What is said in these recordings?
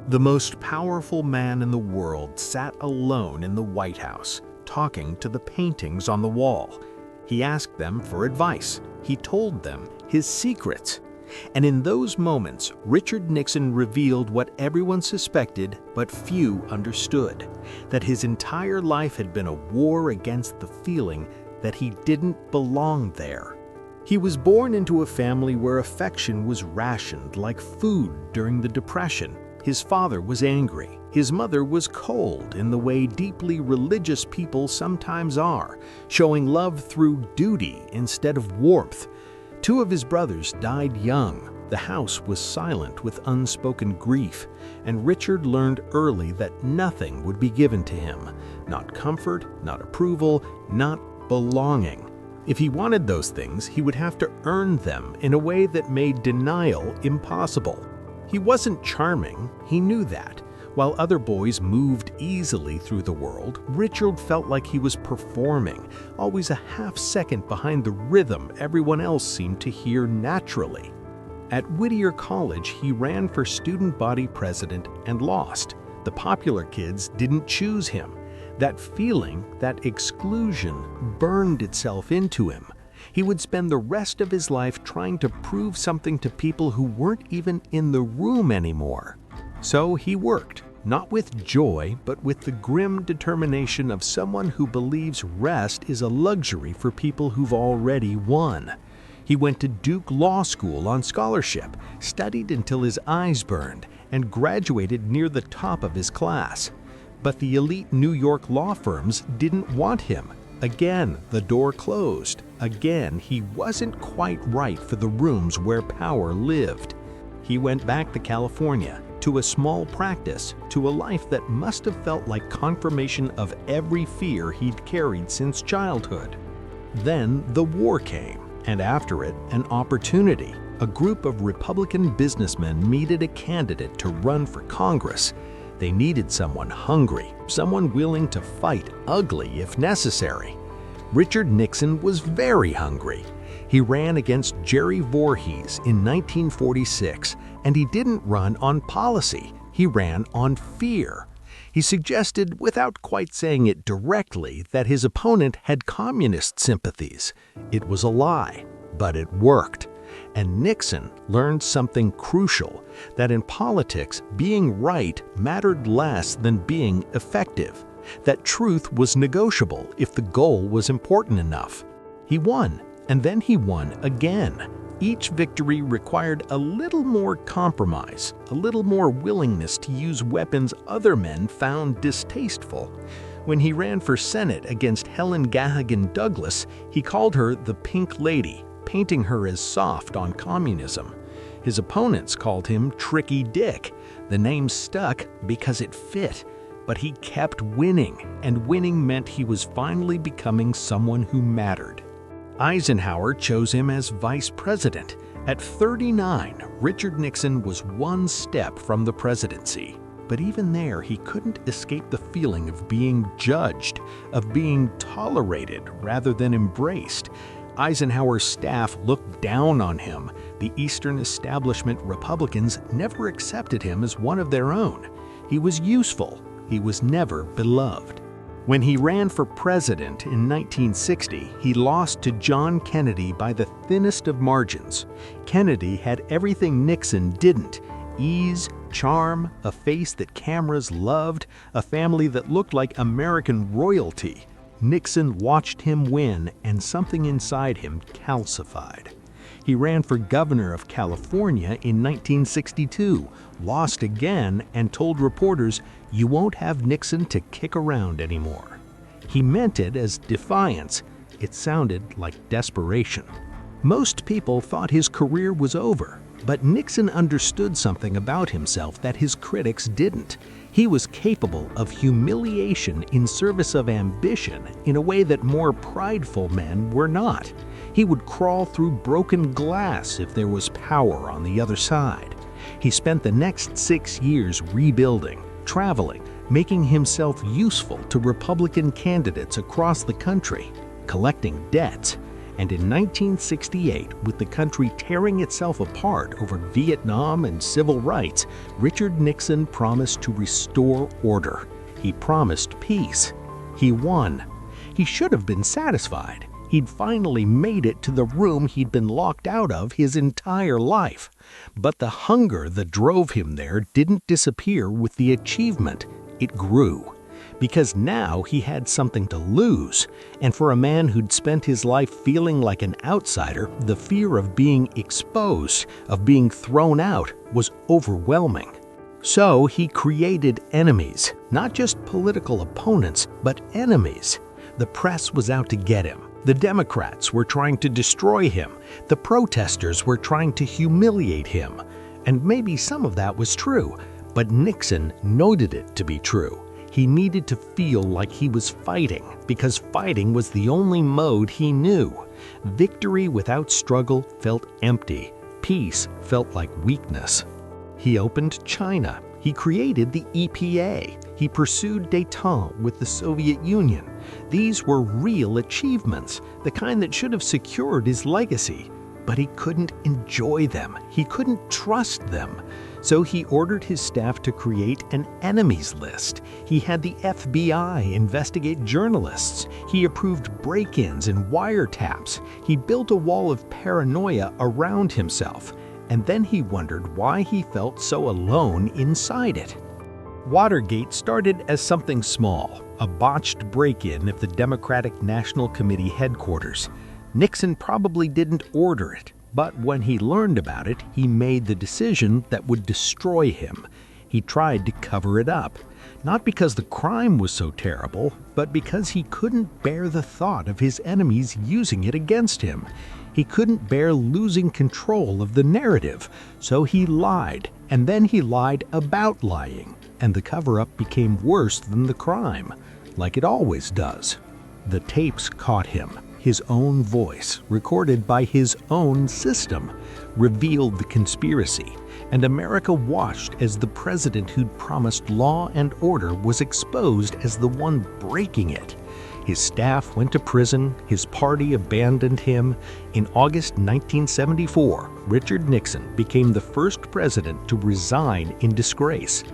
The most powerful man in the world sat alone in the White House, talking to the paintings on the wall. He asked them for advice. He told them his secrets. And in those moments, Richard Nixon revealed what everyone suspected but few understood, that his entire life had been a war against the feeling that he didn't belong there. He was born into a family where affection was rationed like food during the Depression. His father was angry. His mother was cold in the way deeply religious people sometimes are, showing love through duty instead of warmth. Two of his brothers died young. The house was silent with unspoken grief, and Richard learned early that nothing would be given to him. Not comfort, not approval, not belonging. If he wanted those things, he would have to earn them in a way that made denial impossible. He wasn't charming, he knew that. While other boys moved easily through the world, Richard felt like he was performing, always a half second behind the rhythm everyone else seemed to hear naturally. At Whittier College, he ran for student body president and lost. The popular kids didn't choose him. That feeling, that exclusion, burned itself into him. He would spend the rest of his life trying to prove something to people who weren't even in the room anymore. So he worked, not with joy, but with the grim determination of someone who believes rest is a luxury for people who've already won. He went to Duke Law School on scholarship, studied until his eyes burned, and graduated near the top of his class. But the elite New York law firms didn't want him. Again, the door closed. Again, he wasn't quite right for the rooms where power lived. He went back to California, to a small practice, to a life that must have felt like confirmation of every fear he'd carried since childhood. Then the war came, and after it, an opportunity. A group of Republican businessmen needed a candidate to run for Congress. They needed someone hungry, someone willing to fight ugly if necessary. Richard Nixon was very hungry. He ran against Jerry Voorhees in 1946, and he didn't run on policy. He ran on fear. He suggested, without quite saying it directly, that his opponent had communist sympathies. It was a lie, but it worked. And Nixon learned something crucial, that in politics, being right mattered less than being effective, that truth was negotiable if the goal was important enough. He won, and then he won again. Each victory required a little more compromise, a little more willingness to use weapons other men found distasteful. When he ran for Senate against Helen Gahagan Douglas, he called her the Pink Lady, painting her as soft on communism. His opponents called him Tricky Dick. The name stuck because it fit, but he kept winning, and winning meant he was finally becoming someone who mattered. Eisenhower chose him as vice president. At 39, Richard Nixon was one step from the presidency. But even there, he couldn't escape the feeling of being judged, of being tolerated rather than embraced. Eisenhower's staff looked down on him. The Eastern establishment Republicans never accepted him as one of their own. He was useful. He was never beloved. When he ran for president in 1960, he lost to John Kennedy by the thinnest of margins. Kennedy had everything Nixon didn't: ease, charm, a face that cameras loved, a family that looked like American royalty. Nixon watched him win, and something inside him calcified. He ran for governor of California in 1962, lost again, and told reporters, "You won't have Nixon to kick around anymore." He meant it as defiance. It sounded like desperation. Most people thought his career was over, but Nixon understood something about himself that his critics didn't. He was capable of humiliation in service of ambition in a way that more prideful men were not. He would crawl through broken glass if there was power on the other side. He spent the next 6 years rebuilding, traveling, making himself useful to Republican candidates across the country, collecting debts. And in 1968, with the country tearing itself apart over Vietnam and civil rights, Richard Nixon promised to restore order. He promised peace. He won. He should have been satisfied. He'd finally made it to the room he'd been locked out of his entire life. But the hunger that drove him there didn't disappear with the achievement. It grew. Because now he had something to lose. And for a man who'd spent his life feeling like an outsider, the fear of being exposed, of being thrown out, was overwhelming. So he created enemies, not just political opponents, but enemies. The press was out to get him. The Democrats were trying to destroy him. The protesters were trying to humiliate him. And maybe some of that was true, but Nixon noted it to be true. He needed to feel like he was fighting, because fighting was the only mode he knew. Victory without struggle felt empty. Peace felt like weakness. He opened China. He created the EPA. He pursued détente with the Soviet Union. These were real achievements, the kind that should have secured his legacy. But he couldn't enjoy them. He couldn't trust them. So he ordered his staff to create an enemies list. He had the FBI investigate journalists. He approved break-ins and wiretaps. He built a wall of paranoia around himself. And then he wondered why he felt so alone inside it. Watergate started as something small, a botched break-in at the Democratic National Committee headquarters. Nixon probably didn't order it, but when he learned about it, he made the decision that would destroy him. He tried to cover it up, not because the crime was so terrible, but because he couldn't bear the thought of his enemies using it against him. He couldn't bear losing control of the narrative, so he lied, and then he lied about lying, and the cover-up became worse than the crime, like it always does. The tapes caught him. His own voice, recorded by his own system, revealed the conspiracy, and America watched as the president who'd promised law and order was exposed as the one breaking it. His staff went to prison, his party abandoned him. In August 1974, Richard Nixon became the first president to resign in disgrace.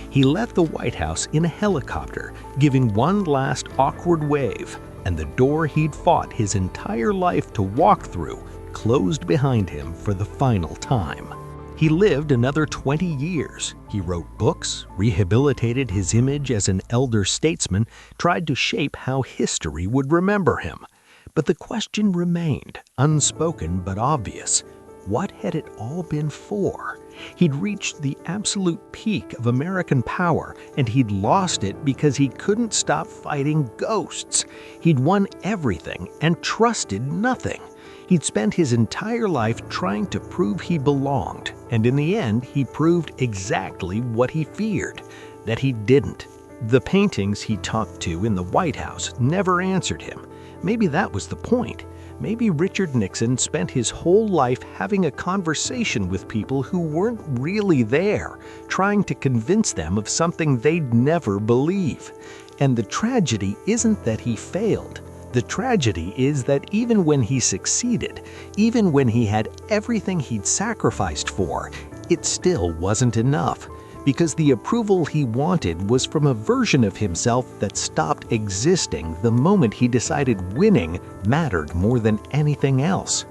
He left the White House in a helicopter, giving one last awkward wave, and the door he'd fought his entire life to walk through closed behind him for the final time. He lived another 20 years. He wrote books, rehabilitated his image as an elder statesman, tried to shape how history would remember him. But the question remained, unspoken but obvious. What had it all been for? He'd reached the absolute peak of American power, and he'd lost it because he couldn't stop fighting ghosts. He'd won everything and trusted nothing. He'd spent his entire life trying to prove he belonged, and in the end, he proved exactly what he feared, that he didn't. The paintings he talked to in the White House never answered him. Maybe that was the point. Maybe Richard Nixon spent his whole life having a conversation with people who weren't really there, trying to convince them of something they'd never believe. And the tragedy isn't that he failed. The tragedy is that even when he succeeded, even when he had everything he'd sacrificed for, it still wasn't enough. Because the approval he wanted was from a version of himself that stopped existing the moment he decided winning mattered more than anything else.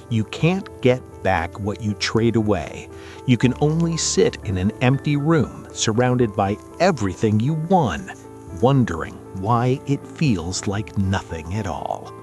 You can't get back what you trade away. You can only sit in an empty room surrounded by everything you won, wondering why it feels like nothing at all.